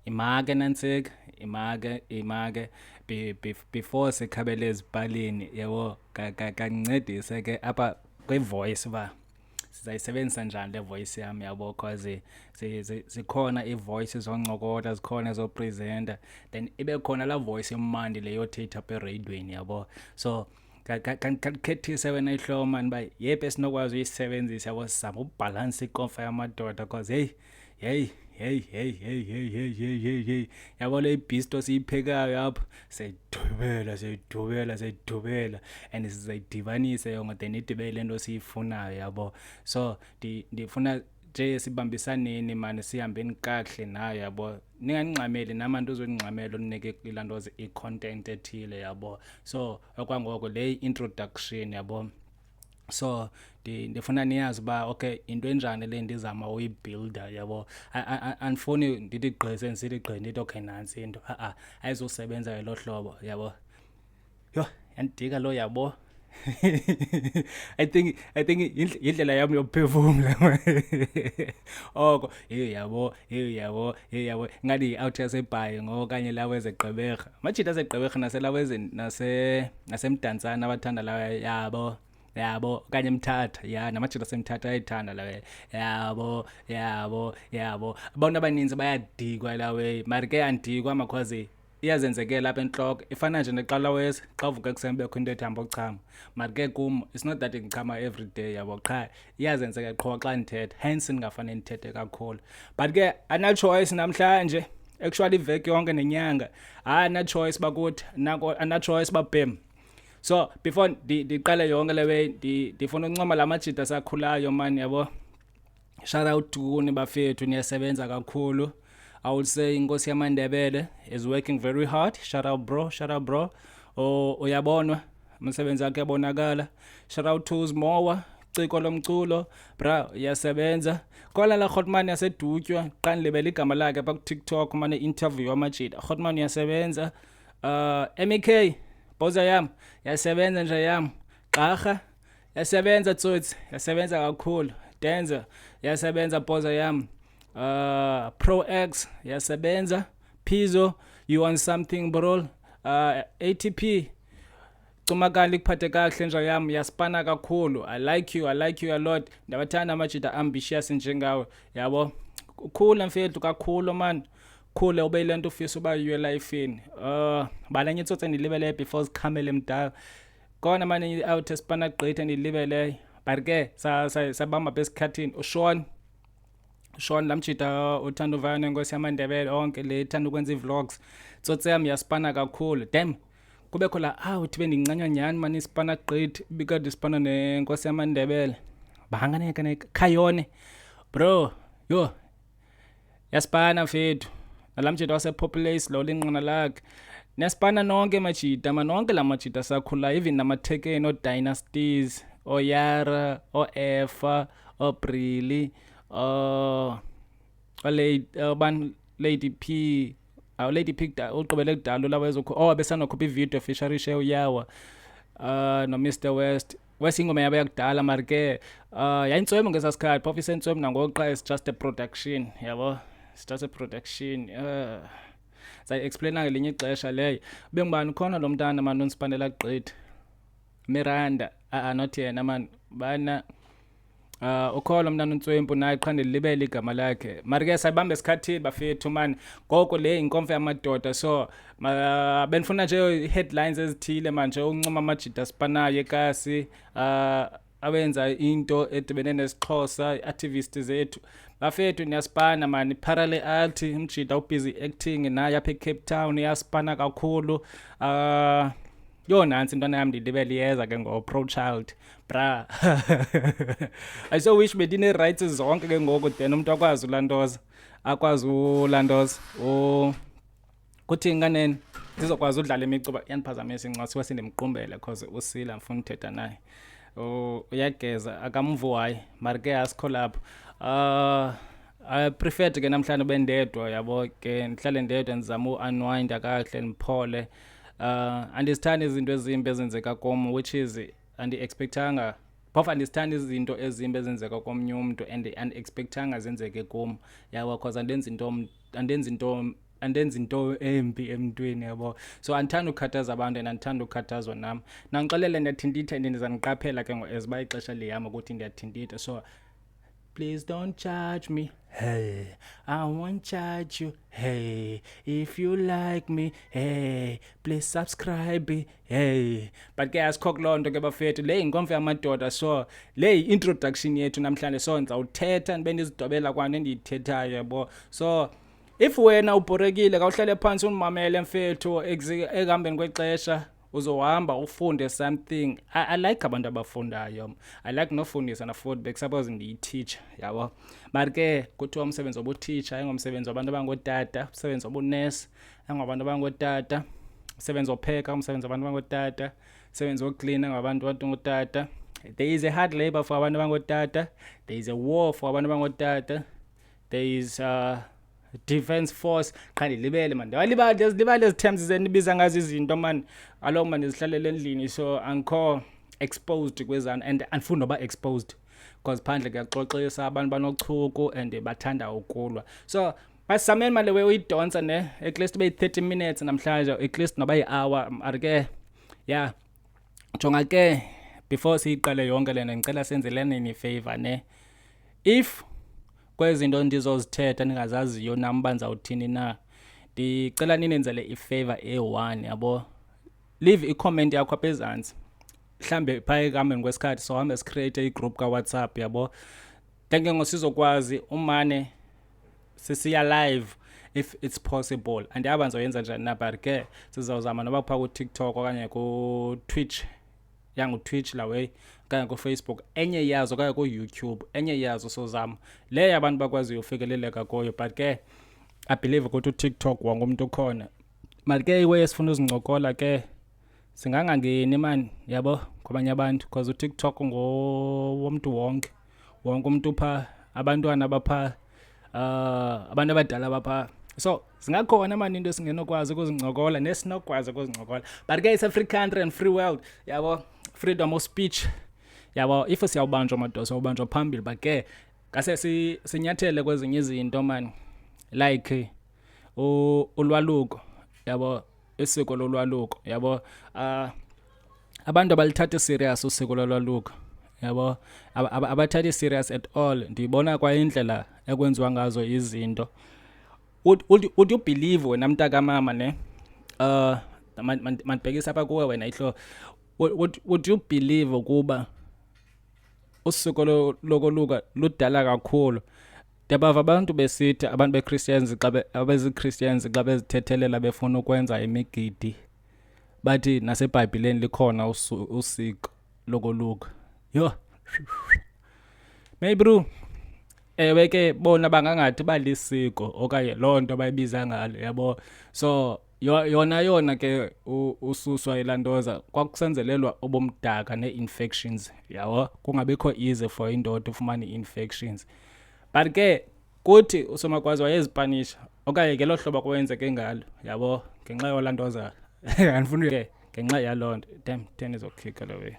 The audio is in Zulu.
imake nansika imake before sikhabele ezipalini yabo kancedise ke apha kwi-voice ba sizayisebenzisa njani le voice yami yabo cause zikhona i-voice zoncokola zikhona ezopresenter then ibe khona la voice emandi leyo theta apha eradweni yabo so khethise wena ihlobo mani ba yephi esinokwazi uyisebenzisa yabo sizama ubhalansa ikonfa yamadoda cause hey yabo le ibhisto siyiphekayo apha seyidubela and sizayidibanise yonke then idibele lento siyifunayo yabo so ndifuna nje sibambisaneni mani sihambeni kakuhle nayo yabo ninganingxameli namantu uzoningxamela unike ilantozi i-content ethile yabo so okwangoko le introduction yabo so ndifuna niyazi uba okay into enjani le ndizama uyibuilda yabo andifuni ndithi gqise ndisithi gqi ndithi okay nantsi into ayizusebenza ngelo hlobo yabo yho yandidika lo yabo I think indlela yami yokuphefumula oko yabo ngathi i-out yasebhayi ngokanye lawo ezegqeberha amajita asegqeberha nasemdantsana abathanda lawo yabo kanye mthatha ya namajita semthatha ayithanda lawe yabo abantu abaninzi bayadikwa lawe mari ke andikwa makwazi iyazenzekela lapha enhloko ifana nje neqala wesi xa uvuka ekuseni bekho into ethamba ukuchama mari ke kum it's not that ngichama every day yabo qha iyazenzeka qho xa ndithetha hence ningafane ndithethe kakhulu but ke ana choice namhlanje actually iveki yonke nenyanga ana choice bakuthi nako ana choice babhem so before ndiqale yonke lewe ndifuna uncoma lamajita asakhulayo man yabo shout out kuni bafethu niyasebenza kakhulu I would say inkosi yamandebele is working very hard. Shout out bro. Uyabonwa umsebenzi wakhe yabonakala. Shout out to Zmowa, Ciko lomculo, bra uyasebenza. Kola la Hotman yasedutywa, qanilebele igama lakhe apha ku TikTok manje interview amajita. Hotman uyasebenza. MEK, boza yam, yasebenza nje yam. Qarha, yasebenza tsotsi, yasebenza kakhulu. Denza, yasebenza boza yam. Pro X yasebenza Pizzo you want something bro ATP cumakali kuphathe kahle nje yami yaspana kakhulu I like you a lot ndabathanda amajita ambitious njengawe yabo ukhula mfethu kakhulu man khule ube lento ufisa uba you lifeini balanye itsotse ndilibele before sikhamele mdala kona manje out espana gqitha ndilibele but ke sabamba besikhathini Sean lamchita uthanda uvana nkosi yamandebele onke le ithanda ukwenza ivlogs tsotse yami yaspana kakhulu damn kube khola uthi bendincanywa nyani mani ispana gqitha bikade ispana nenkosi yamandebele bahanganeka nekhayone bro yo yaspana fethu nalamchita wasepopulace lo linqana lakhe naspana nonke majita manonke lamajita sakhula even namathekeni odynasties oyara oefa obrili Lady P Lady P uqobele kudala lawa ezokho besanokhupha ivideo Fishery Show yawa no Mr West wesingoma yaba yakudala mari ke yayintswemo ngesasikhathi phofu isentswemo nangoqa is just a production yabo it's just a production say explain ngelinye ixesha leyo bengibani khona lo mntana manje unsipandela gqitha Miranda not yena man bana ukhola mntana uNtswempu naye qhande libele igama lakhe mari ke sayibambe esikhathini bafethu man goko le inkonfa yamadoda so benifuna nje headlines ezithile manje uncoma amajita spanayo ekasi abenza into edibene nesixhosa activists zethu bafethu niyaspana man parallel art umjita ubusy acting naye apha eCape Town yaspana kakhulu yo nansi intwana yami ndilibele iyeza ke ngo-pro child bra I so wish bedine rights zonke ke ngoko then umuntu akwazi ulantoza kuthi nganeni sizokwazi udlala imicuba yaniphazamisa inxasi wasindimqumbele cause usila mfuna uthetha naye uyageza akamvu hayi mari ke asikho lapho I prefer ke namhlanje bendedwa yabo ke ndihlale ndedwa ndizama u-unwind kahle ndiphole andisithanda izinto ezimbi ezenzeka kum which is andi-expectanga phofu andisithanda izinto ezimbi ezenzeka komnye umuntu and andi-expectanga zenzeke kum yabo cause andenzi into andenza into embi emntwini yabo. So andithanda ukukhathaza abantu and andithanda ukukhathazwa nam. Nangixelele ndiyathinditha and ndizaniqaphela ke as uba ixesha lihamba ukuthi ndiyathinditha. So please don't judge me. Hey, I won't judge you. Hey, if you like me, hey, please subscribe. Hey, but ke asikho kuloo nto ke bafethu, le yinkomfa yamadoda. So le introduction yethu namhlanje, so ndizawuthetha ndibe ndizidobela kwanto endiyithethayo yabo. So if wena ubhorekile kawuhlale phansi unimamele mfethu ekuhambeni kwexesha uzohamba ufunde something. I like abantu abafundayo. I like nofundisa na feedback suppose ndiyi-teacher yabo. But ke kuthiwa umsebenzi wobu-teacher ayingomsebenzi wabantu abangootata, umsebenzi wobunesi ayingobantu abangootata, umsebenzi wopheka umsebenzi wabantu abangootata, umsebenzi woklina ngabantu abangootata. There is a hard labor for abantu abangootata. There is a war for abantu abangootata. There is defense force. Qha ndilibele man, ndiyalibala ezi terms zendibiza ngazo izinto man. Alo man ndizihlalele endlini, so angikho exposed kwezana and andifunda uba exposed because phandle kuyaxoxisa abantu banochuku and bathanda ukulwa. So basameni mali we uyidonsa ne at least be 30 minutes namhlanje, at least noba yi-hour. Arike yeah, jonga ke before siyiqale yonke lena ngicela senzelene ni favor ne. If kwezinto ndizozithetha ningazaziyo nam banizawuthini na, ndicela ninenzele ifavor e-1 yabo. Leave i-comment yakho apha ezantsi, mhlambe phaa ekuhambeni kwesikhathi sohambe sicreate igroup kaWhatsApp yabo. Then ke ngosizokwazi umane sisiya live if it's possible. Andiyazi ndizoyenza njani na, but ke sizawuzama noba phaa kuTikTok okanye kuTwitch, yangu-Twitch la way, okanye kuFacebook, enye yazo okanye kuYouTube, enye yazo sozama le abantu bakwaziyo ufikeleleka kuyo. But ke I believe ukuthi uTikTok wonke umuntu ukhona. But ke iwe esifuna uzincokola ke singangangeni man yabo kwabanye abantu, because uTikTok ngowomntu wonke umuntu phaa, abantwana baphaa, abantu abadala baphaa. So singakhona mani into esingenokwazi ukuzincokola nesinokwazi ukuzincokola. But ke it's a free country and free world yabo, freedom of speech yabo. If siyawubanjwa madosa ubanjwa phambili, but ke ngase sinyathele kwezinye izinto man, like ulwaluko yabo, isiko lolwaluko yabo. Abantu abalithatha serious usiko lolwaluko yabo, abathatha serious at all. Ndibona kwa indlela ekwenziwa ngazo izinto. Would you believe wena mntaka mama ne, mandibhekisa apha kuwe wena ihlo, would you believe ukuba usiko lokoluka ludala kakhulu? Ndiyabava abantu besithi, abantu be-Christians abezi-Christians xa bezithethelela befuna ukwenza imigidi, bathi nasebhayibhileni likhona usiko lokoluka. Yho, maybe bro, ewe ke bona bangangathi balisiko okanye loo nto bayibiza ngalo yabo. So yona ke ususwa ilantoza kwakusenzelelwa ubumdaka nee-infections yabo, kungabikho easy for indoda ufumane ii-infections. But ke kuthi usomakwazi wayezipanisha okanye ke lo hlobo kwenzeke ngalo yabo, ngenxa yolantoza andifuni ke ngenxa yaloo nto. Damn, 10 izokhika lo way.